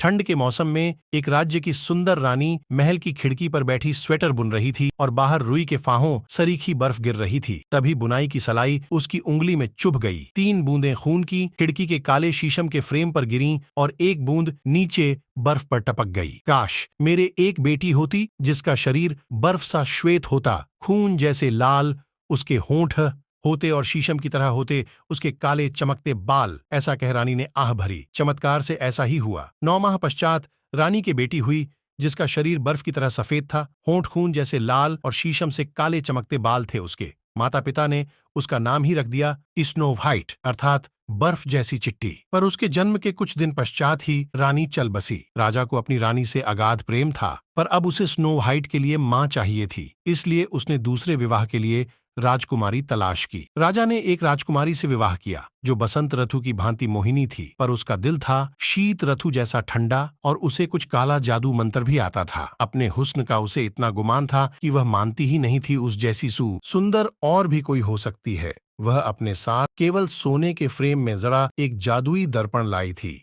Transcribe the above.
ठंड के मौसम में एक राज्य की सुंदर रानी महल की खिड़की पर बैठी स्वेटर बुन रही थी और बाहर रुई के फाहों सरीखी बर्फ गिर रही थी। तभी बुनाई की सलाई उसकी उंगली में चुभ गई। 3 बूंदें खून की खिड़की के काले शीशम के फ्रेम पर गिरीं और एक बूंद नीचे बर्फ पर टपक गई। काश मेरे एक बेटी होती जिसका शरीर बर्फ सा श्वेत होता, खून जैसे लाल उसके होंठ होते और शीशम की तरह होते उसके काले चमकते बाल। ऐसा कह रानी ने आह भरी। चमत्कार से ऐसा ही हुआ। 9 माह पश्चात रानी की बेटी हुई जिसका शरीर बर्फ की तरह सफेद था, होंठ खून जैसे लाल और शीशम से काले चमकते बाल थे उसके। माता पिता ने उसका नाम ही रख दिया स्नो व्हाइट, अर्थात बर्फ जैसी चिट्टी। पर उसके जन्म के कुछ दिन पश्चात ही रानी चल बसी। राजा को अपनी रानी से अगाध प्रेम था, पर अब उसे स्नो व्हाइट के लिए मां चाहिए थी। इसलिए उसने दूसरे विवाह के लिए राजकुमारी तलाश की। राजा ने एक राजकुमारी से विवाह किया जो बसंत ऋतु की भांति मोहिनी थी, पर उसका दिल था शीत ऋतु जैसा ठंडा और उसे कुछ काला जादू मंत्र भी आता था। अपने हुस्न का उसे इतना गुमान था कि वह मानती ही नहीं थी उस जैसी सुंदर और भी कोई हो सकती है। वह अपने साथ केवल सोने के फ्रेम में जड़ा एक जादुई दर्पण लाई थी।